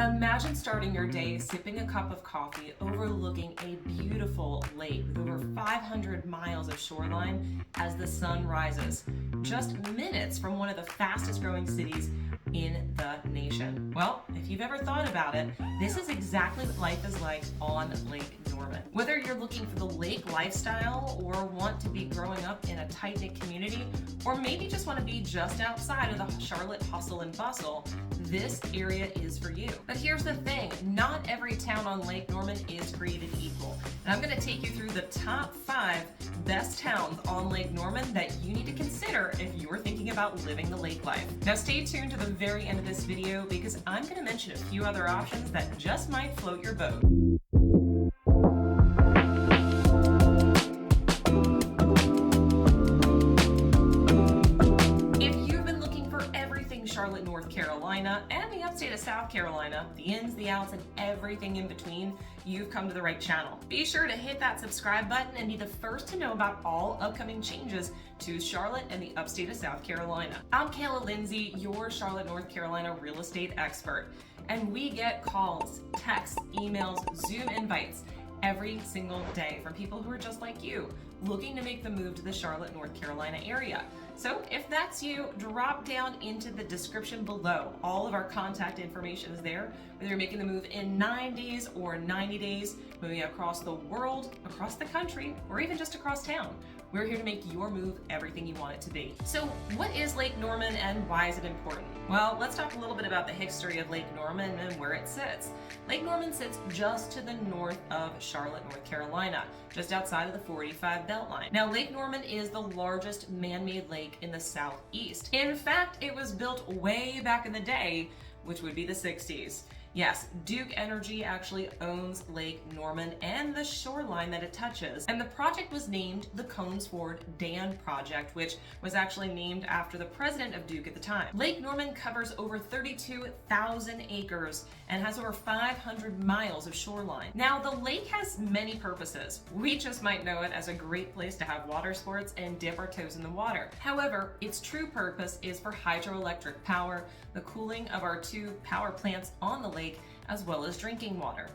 Imagine starting your day sipping a cup of coffee overlooking a beautiful lake with over 500 miles of shoreline as the sun rises, just minutes from one of the fastest growing cities in the nation. Well, if you've ever thought about it, this is exactly what life is like on Lake Norman. Whether you're looking for the lake lifestyle or want to be growing up in a tight-knit community, or maybe just want to be just outside of the Charlotte hustle and bustle, this area is for you. But here's the thing, not every town on Lake Norman is created equal. And I'm going to take you through the top 5 best towns on Lake Norman that you need to consider if you're thinking about living the lake life. Now stay tuned to the very end of this video because I'm going to mention a few other options that just might float your boat. Charlotte, North Carolina, and the upstate of South Carolina, the ins, the outs, and everything in between, you've come to the right channel. Be sure to hit that subscribe button and be the first to know about all upcoming changes to Charlotte and the upstate of South Carolina. I'm 𝗖𝗀, your Charlotte, North Carolina real estate expert, and we get calls, texts, emails, Zoom invites every single day from people who are just like you, looking to make the move to the Charlotte, North Carolina area. So if that's you, drop down into the description below. All of our contact information is there, whether you're making the move in 9 days or 90 days, moving across the world, across the country, or even just across town. We're here to make your move everything you want it to be. So what is Lake Norman and why is it important? Well, let's talk a little bit about the history of Lake Norman and where it sits. Lake Norman sits just to the north of Charlotte, North Carolina, just outside of the 485 Beltline. Now, Lake Norman is the largest man-made lake in the southeast. In fact, it was built way back in the day, which would be the 60s. Yes, Duke Energy actually owns Lake Norman and the shoreline that it touches. And the project was named the Cones Ford Dam Project, which was actually named after the president of Duke at the time. Lake Norman covers over 32,000 acres and has over 500 miles of shoreline. Now, the lake has many purposes. We just might know it as a great place to have water sports and dip our toes in the water. However, its true purpose is for hydroelectric power, the cooling of our 2 power plants on the lake, as well as drinking water.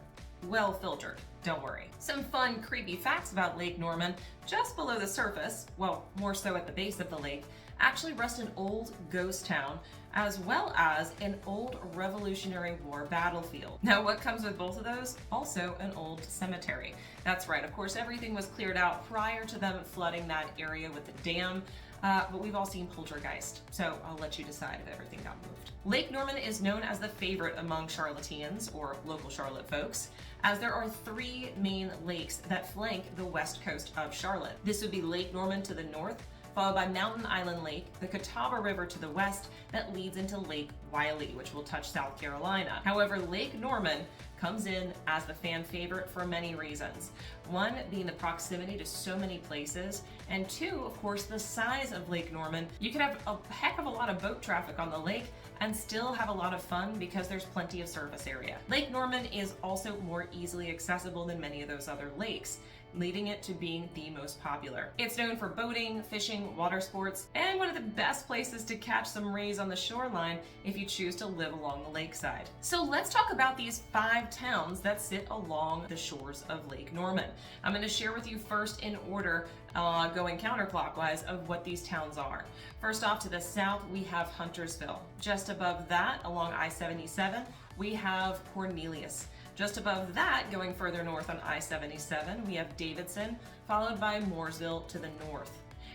Well filtered, don't worry. Some fun, creepy facts about Lake Norman. Just below the surface, well, more so at the base of the lake, actually rests an old ghost town, as well as an old Revolutionary War battlefield. Now, what comes with both of those? Also an old cemetery. That's right, of course, everything was cleared out prior to them flooding that area with the dam. But we've all seen poltergeist, so I'll let you decide if everything got moved. Lake Norman is known as the favorite among Charlotteans, or local Charlotte folks, as there are 3 main lakes that flank the west coast of Charlotte. This would be Lake Norman to the north, followed by Mountain Island Lake, the Catawba River to the west that leads into Lake 𝗖𝗀, which will touch South Carolina. However, Lake Norman comes in as the fan favorite for many reasons. 1, being the proximity to so many places, and 2, of course, the size of Lake Norman. You could have a heck of a lot of boat traffic on the lake and still have a lot of fun because there's plenty of surface area. Lake Norman is also more easily accessible than many of those other lakes, leading it to being the most popular. It's known for boating, fishing, water sports, and one of the best places to catch some rays on the shoreline if you choose to live along the lakeside. So let's talk about these 5 towns that sit along the shores of Lake Norman. I'm going to share with you first in order, going counterclockwise, of what these towns are. First off, to the south, we have Huntersville. Just above that, along I-77, we have Cornelius. Just above that, going further north on I-77, we have Davidson, followed by Mooresville to the north.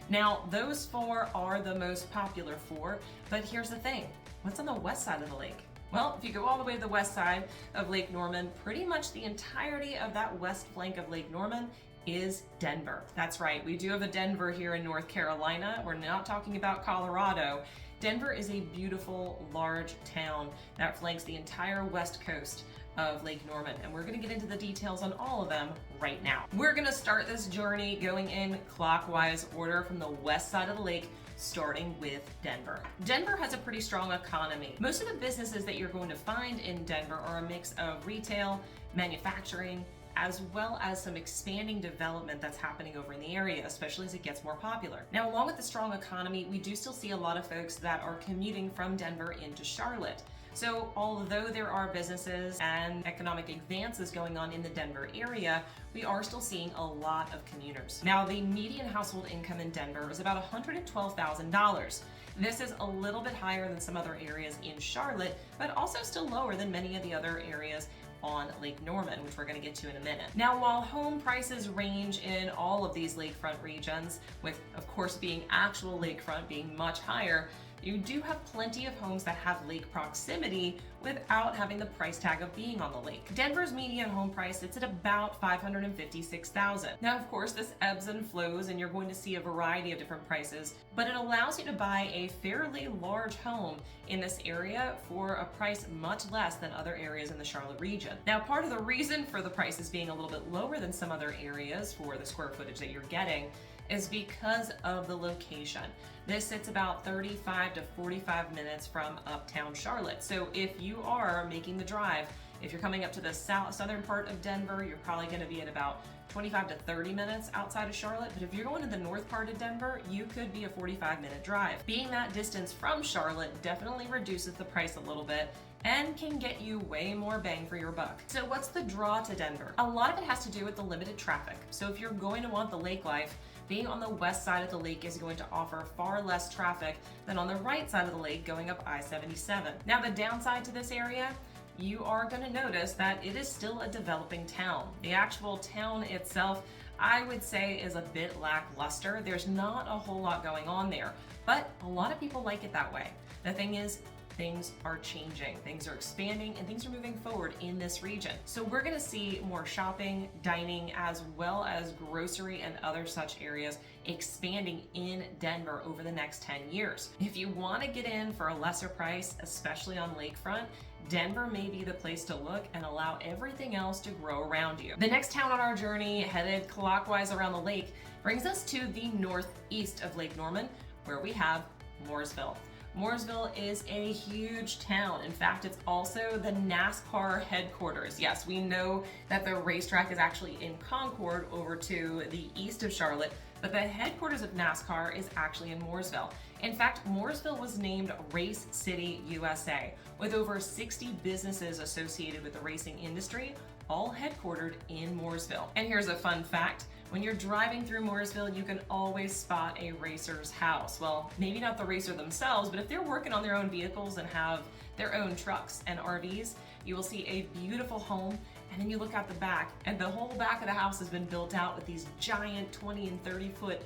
Now, those 4 are the most popular 4, but here's the thing. What's on the west side of the lake? Well, if you go all the way to the west side of Lake Norman, pretty much the entirety of that west flank of Lake Norman is Denver. That's right, we do have a Denver here in North Carolina. We're not talking about Colorado. Denver is a beautiful, large town that flanks the entire west coast of Lake Norman, and we're going to get into the details on all of them right now. We're going to start this journey going in clockwise order from the west side of the lake, starting with Denver. Denver has a pretty strong economy. Most of the businesses that you're going to find in Denver are a mix of retail, manufacturing, as well as some expanding development that's happening over in the area, especially as it gets more popular. Now, along with the strong economy, we do still see a lot of folks that are commuting from Denver into Charlotte. So although there are businesses and economic advances going on in the Denver area, we are still seeing a lot of commuters. Now, the median household income in Denver is about $112,000. This is a little bit higher than some other areas in Charlotte, but also still lower than many of the other areas on Lake Norman, which we're going to get to in a minute. Now, while home prices range in all of these lakefront regions, with of course being actual lakefront being much higher, you do have plenty of homes that have lake proximity without having the price tag of being on the lake. Denver's median home price sits at about $556,000. Now, of course, this ebbs and flows, and you're going to see a variety of different prices, but it allows you to buy a fairly large home in this area for a price much less than other areas in the Charlotte region. Now, part of the reason for the prices being a little bit lower than some other areas for the square footage that you're getting is because of the location. This sits about 35 to 45 minutes from uptown Charlotte. So if you are making the drive, if you're coming up to the southern part of Denver, you're probably going to be at about 25 to 30 minutes outside of Charlotte. But if you're going to the north part of Denver, you could be a 45-minute drive. Being that distance from Charlotte definitely reduces the price a little bit and can get you way more bang for your buck. So what's the draw to Denver? A lot of it has to do with the limited traffic. So if you're going to want the lake life, being on the west side of the lake is going to offer far less traffic than on the right side of the lake going up I-77. Now, the downside to this area, you are going to notice that it is still a developing town. The actual town itself, I would say, is a bit lackluster. There's not a whole lot going on there, but a lot of people like it that way. The thing is, things are changing, things are expanding, and things are moving forward in this region. So we're gonna see more shopping, dining, as well as grocery and other such areas expanding in Denver over the next 10 years. If you wanna get in for a lesser price, especially on lakefront, Denver may be the place to look and allow everything else to grow around you. The next town on our journey, headed clockwise around the lake, brings us to the northeast of Lake Norman, where we have Mooresville. Mooresville is a huge town. In fact, it's also the NASCAR headquarters. Yes, we know that the racetrack is actually in Concord over to the east of Charlotte, but the headquarters of NASCAR is actually in Mooresville. In fact, Mooresville was named Race City, USA, with over 60 businesses associated with the racing industry, all headquartered in Mooresville. And here's a fun fact. When you're driving through Mooresville, you can always spot a racer's house. Well, maybe not the racer themselves, but if they're working on their own vehicles and have their own trucks and RVs, you will see a beautiful home, and then you look out the back, and the whole back of the house has been built out with these giant 20 and 30 foot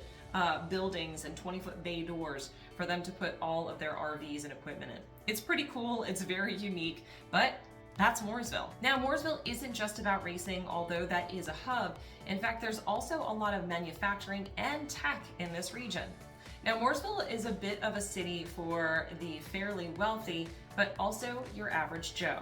buildings and 20-foot bay doors for them to put all of their RVs and equipment in. It's pretty cool, it's very unique, but that's Mooresville. Now, Mooresville isn't just about racing, although that is a hub. In fact, there's also a lot of manufacturing and tech in this region. Now, Mooresville is a bit of a city for the fairly wealthy, but also your average Joe.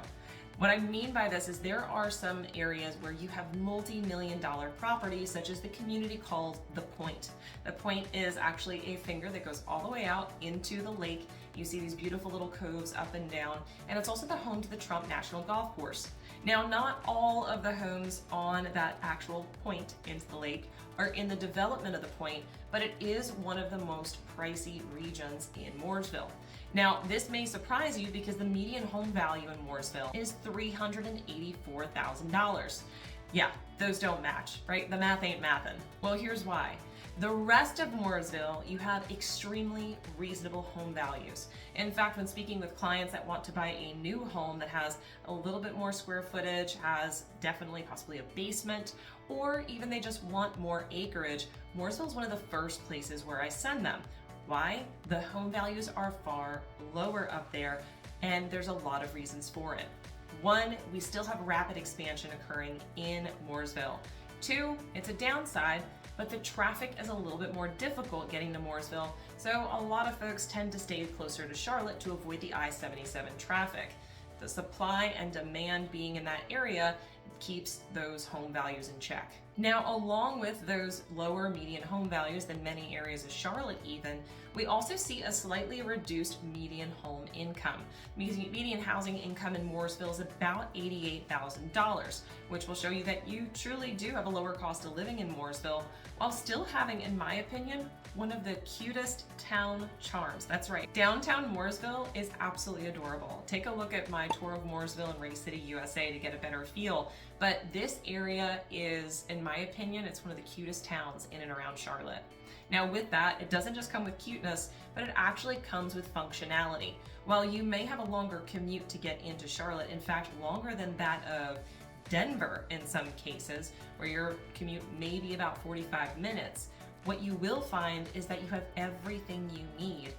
What I mean by this is there are some areas where you have multi-million-dollar properties, such as the community called The Point. The Point is actually a finger that goes all the way out into the lake. You see these beautiful little coves up and down, and it's also the home to the Trump National Golf Course. Now, not all of the homes on that actual point into the lake are in the development of the point, but it is one of the most pricey regions in Mooresville. Now, this may surprise you because the median home value in Mooresville is $384,000. Yeah, those don't match, right? The math ain't mathin'. Well, here's why. The rest of Mooresville, you have extremely reasonable home values. In fact, when speaking with clients that want to buy a new home that has a little bit more square footage, has definitely possibly a basement, or even they just want more acreage, Mooresville is one of the first places where I send them. Why? The home values are far lower up there, and there's a lot of reasons for it. One, we still have rapid expansion occurring in Mooresville. Two, it's a downside, but the traffic is a little bit more difficult getting to Mooresville, so a lot of folks tend to stay closer to Charlotte to avoid the I-77 traffic. The supply and demand being in that area keeps those home values in check. Now, along with those lower median home values than many areas of Charlotte even, we also see a slightly reduced median home income. Median housing income in Mooresville is about $88,000, which will show you that you truly do have a lower cost of living in Mooresville, while still having, in my opinion, one of the cutest town charms. That's right, downtown Mooresville is absolutely adorable. Take a look at my tour of Mooresville and Ray City, USA to get a better feel. But this area is, in my opinion, it's one of the cutest towns in and around Charlotte. Now with that, it doesn't just come with cuteness, but it actually comes with functionality. While you may have a longer commute to get into Charlotte, in fact, longer than that of Denver in some cases, where your commute may be about 45 minutes, what you will find is that you have everything you need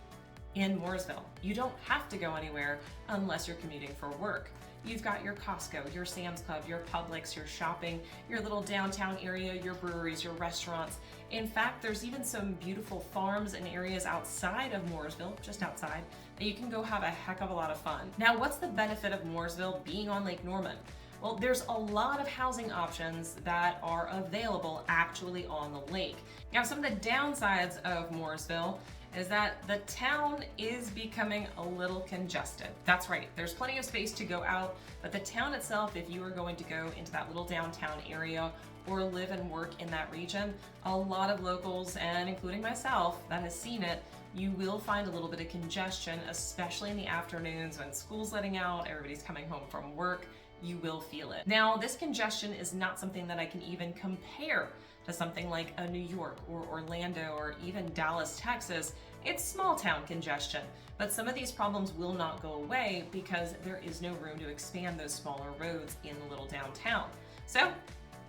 in Mooresville. You don't have to go anywhere unless you're commuting for work. You've got your Costco, your Sam's Club, your Publix, your shopping, your little downtown area, your breweries, your restaurants. In fact, there's even some beautiful farms and areas outside of Mooresville, just outside, that you can go have a heck of a lot of fun. Now, what's the benefit of Mooresville being on Lake Norman? Well, there's a lot of housing options that are available actually on the lake. Now, some of the downsides of Mooresville is that the town is becoming a little congested. That's right, there's plenty of space to go out, but the town itself, if you are going to go into that little downtown area or live and work in that region, a lot of locals, and including myself that has seen it, you will find a little bit of congestion, especially in the afternoons when school's letting out, everybody's coming home from work. You will feel it. Now, this congestion is not something that I can even compare to something like a New York or Orlando or even Dallas, Texas. It's small town congestion, but some of these problems will not go away because there is no room to expand those smaller roads in the little downtown. So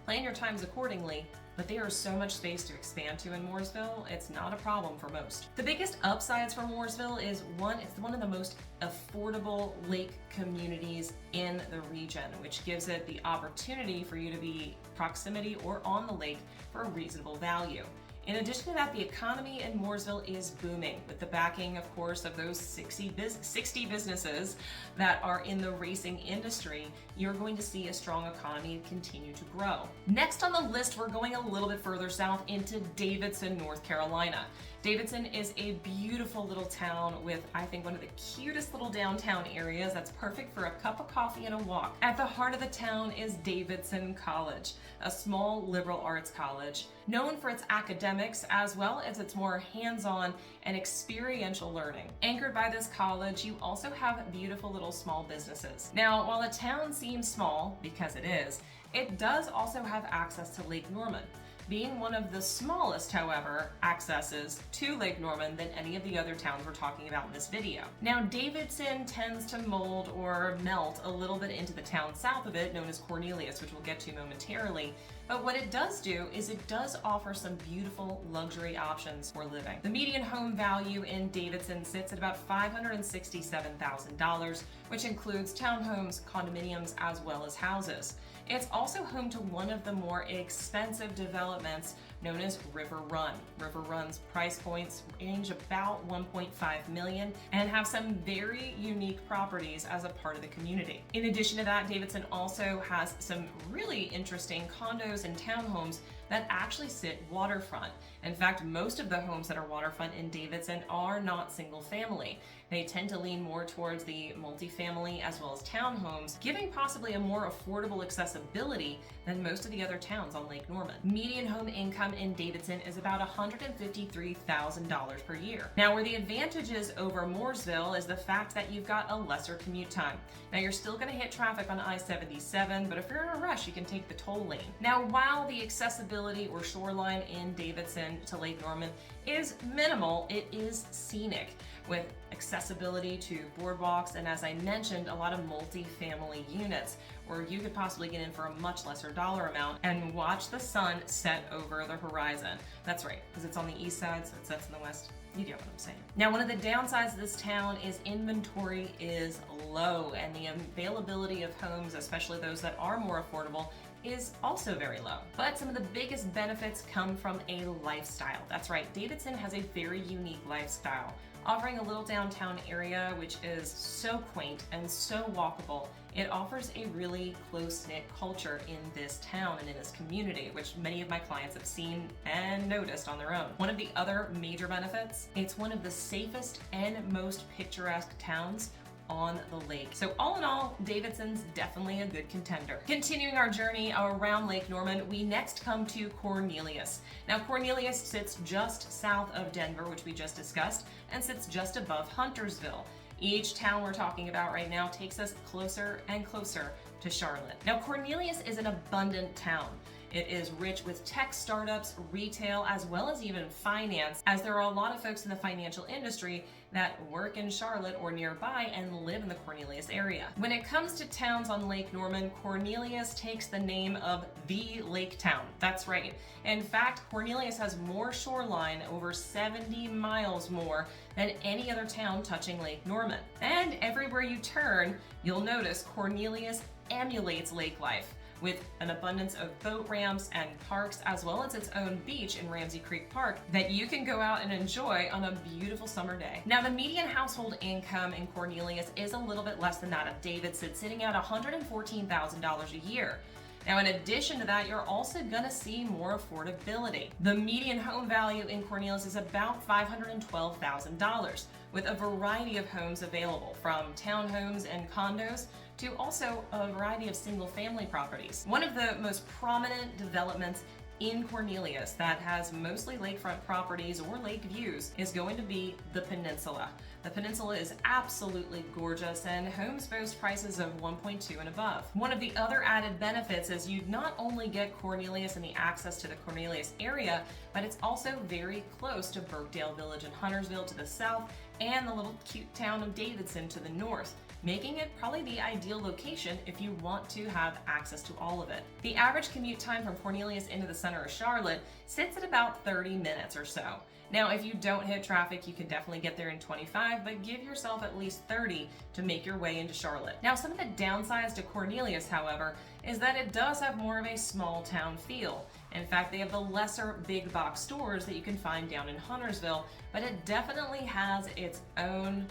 plan your times accordingly, but there is so much space to expand to in Mooresville, it's not a problem for most. The biggest upsides for Mooresville is one, it's one of the most affordable lake communities in the region, which gives it the opportunity for you to be proximity or on the lake for a reasonable value. In addition to that, the economy in Mooresville is booming with the backing, of course, of those 60 businesses that are in the racing industry. You're going to see a strong economy continue to grow. Next on the list, we're going a little bit further south into Davidson, North Carolina. Davidson is a beautiful little town with, I think, one of the cutest little downtown areas that's perfect for a cup of coffee and a walk. At the heart of the town is Davidson College, a small liberal arts college known for its academics as well as its more hands-on and experiential learning. Anchored by this college, you also have beautiful little small businesses. Now, while the town seems small, because it is, it does also have access to Lake Norman. Being one of the smallest, however, accesses to Lake Norman than any of the other towns we're talking about in this video. Now, Davidson tends to mold or melt a little bit into the town south of it, known as Cornelius, which we'll get to momentarily. But what it does do is it does offer some beautiful luxury options for living. The median home value in Davidson sits at about $567,000, which includes townhomes, condominiums, as well as houses. It's also home to one of the more expensive developments known as River Run. River Run's price points range about $1.5 million and have some very unique properties as a part of the community. In addition to that, Davidson also has some really interesting condos and townhomes that actually sit waterfront. In fact, most of the homes that are waterfront in Davidson are not single family. They tend to lean more towards the multifamily as well as townhomes, giving possibly a more affordable accessibility than most of the other towns on Lake Norman. Median home income in Davidson is about $153,000 per year. Now, where the advantage is over Mooresville is the fact that you've got a lesser commute time. Now, you're still going to hit traffic on I-77, but if you're in a rush, you can take the toll lane. Now, while the accessibility or shoreline in Davidson to Lake Norman is minimal, it is scenic with accessibility to boardwalks and, as I mentioned, a lot of multi-family units where you could possibly get in for a much lesser dollar amount and watch the sun set over the horizon. That's right, because it's on the east side, so it sets in the west. You get what I'm saying. Now, one of the downsides of this town is inventory is low, and the availability of homes, especially those that are more affordable, is also very low. But some of the biggest benefits come from a lifestyle. That's right, Davidson has a very unique lifestyle, offering a little downtown area which is so quaint and so walkable. It offers a really close-knit culture in this town and in this community, which many of my clients have seen and noticed on their own. One of the other major benefits, it's one of the safest and most picturesque towns on the lake. So all in all, Davidson's definitely a good contender. Continuing our journey around Lake Norman, we next come to Cornelius. Now Cornelius sits just south of Denver, which we just discussed, and sits just above Huntersville. Each town we're talking about right now takes us closer and closer to Charlotte. Now Cornelius is an abundant town. It is rich with tech startups, retail, as well as even finance, as there are a lot of folks in the financial industry that work in Charlotte or nearby and live in the Cornelius area. When it comes to towns on Lake Norman, Cornelius takes the name of the lake town. That's right. In fact, Cornelius has more shoreline, over 70 miles more, than any other town touching Lake Norman. And everywhere you turn, you'll notice Cornelius emulates lake life, with an abundance of boat ramps and parks, as well as its own beach in Ramsey Creek Park that you can go out and enjoy on a beautiful summer day. Now, the median household income in Cornelius is a little bit less than that of Davidson, sitting at $114,000 a year. Now, in addition to that, you're also gonna see more affordability. The median home value in Cornelius is about $512,000, with a variety of homes available, from townhomes and condos to also a variety of single-family properties. One of the most prominent developments in Cornelius that has mostly lakefront properties or lake views is going to be the Peninsula. The Peninsula is absolutely gorgeous, and homes boast prices of 1.2 and above. One of the other added benefits is you not only get Cornelius and the access to the Cornelius area, but it's also very close to Burkdale Village and Huntersville to the south, and the little cute town of Davidson to the north, making it probably the ideal location if you want to have access to all of it. The average commute time from Cornelius into the center of Charlotte sits at about 30 minutes or so. Now, if you don't hit traffic, you can definitely get there in 25, but give yourself at least 30 to make your way into Charlotte. Now, some of the downsides to Cornelius, however, is that it does have more of a small town feel. In fact, they have the lesser big box stores that you can find down in Huntersville, but it definitely has its own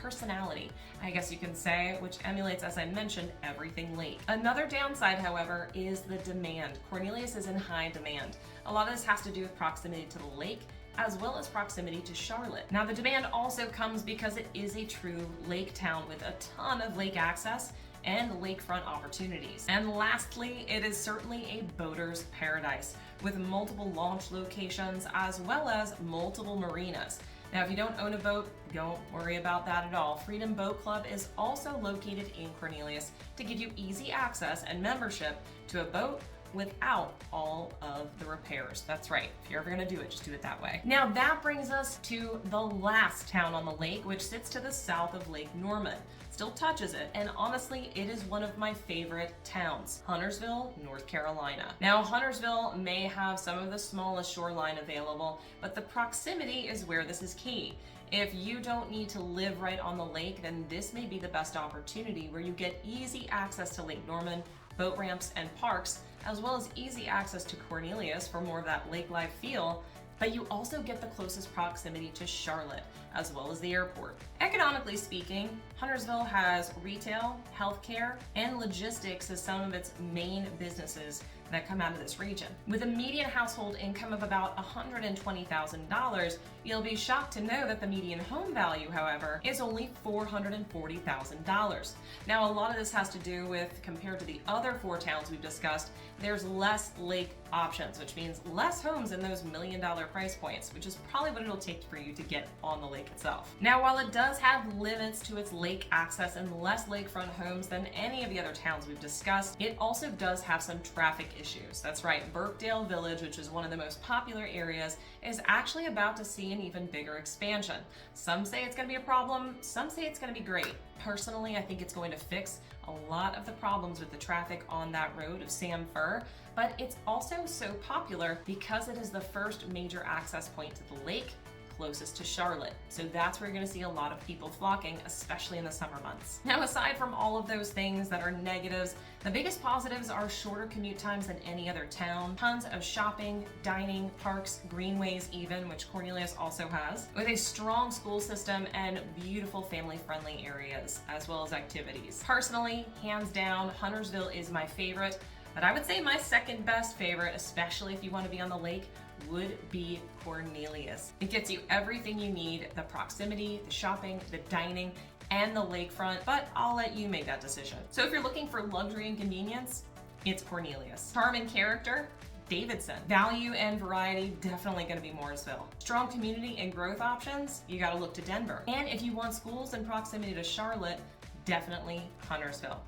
personality, I guess you can say, which emulates, as I mentioned, everything lake. Another downside, however, is the demand. Cornelius is in high demand. A lot of this has to do with proximity to the lake, as well as proximity to Charlotte. Now, the demand also comes because it is a true lake town with a ton of lake access and lakefront opportunities. And lastly, it is certainly a boater's paradise, with multiple launch locations as well as multiple marinas. Now, if you don't own a boat, don't worry about that at all. Freedom Boat Club is also located in Cornelius to give you easy access and membership to a boat without all of the repairs. That's right, if you're ever gonna do it, just do it that way. Now that brings us to the last town on the lake, which sits to the south of Lake Norman. Still touches it, and honestly, it is one of my favorite towns, Huntersville, North Carolina. Now, Huntersville may have some of the smallest shoreline available, but the proximity is where this is key. If you don't need to live right on the lake, then this may be the best opportunity, where you get easy access to Lake Norman, boat ramps and parks, as well as easy access to Cornelius for more of that lake life feel, but you also get the closest proximity to Charlotte, as well as the airport. Economically speaking, Huntersville has retail, healthcare, and logistics as some of its main businesses that come out of this region. With a median household income of about $120,000, you'll be shocked to know that the median home value, however, is only $440,000. Now, a lot of this has to do with, compared to the other four towns we've discussed, there's less lake options, which means less homes in those $1 million price points, which is probably what it'll take for you to get on the lake itself. Now, while it does have limits to its lake access and less lakefront homes than any of the other towns we've discussed, it also does have some traffic issues. That's right, Burkdale Village, which is one of the most popular areas, is actually about to see an even bigger expansion. Some say it's going to be a problem, some say it's going to be great. Personally, I think it's going to fix a lot of the problems with the traffic on that road of Sam Fir, but it's also so popular because it is the first major access point to the lake, closest to Charlotte. So that's where you're going to see a lot of people flocking, especially in the summer months. Now, aside from all of those things that are negatives, the biggest positives are shorter commute times than any other town, tons of shopping, dining, parks, greenways even, which Cornelius also has, with a strong school system and beautiful family-friendly areas, as well as activities. Personally, hands down, Huntersville is my favorite, but I would say my second best favorite, especially if you want to be on the lake, would be Cornelius. It gets you everything you need, the proximity, the shopping, the dining, and the lakefront, but I'll let you make that decision. So if you're looking for luxury and convenience, it's Cornelius. Charm and character, Davidson. Value and variety, definitely gonna be Mooresville. Strong community and growth options, you gotta look to Denver. And if you want schools and proximity to Charlotte, definitely Huntersville.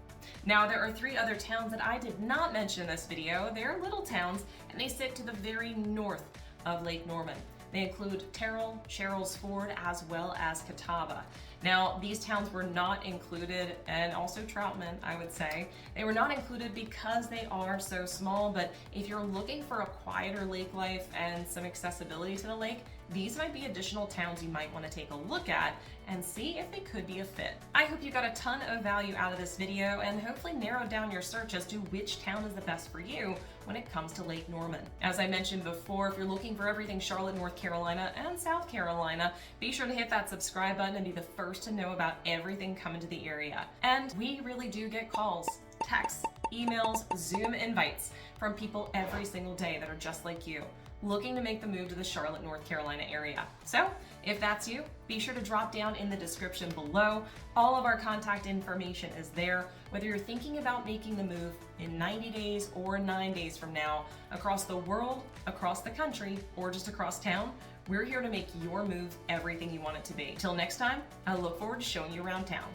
Now, there are 3 other towns that I did not mention in this video. They're little towns, and they sit to the very north of Lake Norman. They include Terrell, Sherrills Ford, as well as Catawba. Now, these towns were not included, and also Troutman, I would say. They were not included because they are so small, but if you're looking for a quieter lake life and some accessibility to the lake, these might be additional towns you might want to take a look at and see if they could be a fit. I hope you got a ton of value out of this video and hopefully narrowed down your search as to which town is the best for you when it comes to Lake Norman. As I mentioned before, if you're looking for everything Charlotte, North Carolina, and South Carolina, be sure to hit that subscribe button and be the first to know about everything coming to the area. And we really do get calls, texts, emails, Zoom invites from people every single day that are just like you, looking to make the move to the Charlotte, North Carolina area. So if that's you, be sure to drop down in the description below. All of our contact information is there. Whether you're thinking about making the move in 90 days or 9 days from now, across the world, across the country, or just across town, we're here to make your move everything you want it to be. Till next time, I look forward to showing you around town.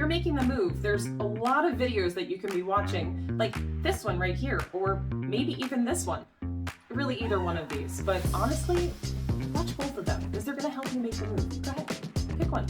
Making the move, there's a lot of videos that you can be watching, like this one right here, or maybe even this one. Really either one of these, but honestly, watch both of them because they're going to help you make the move. Go ahead, pick one.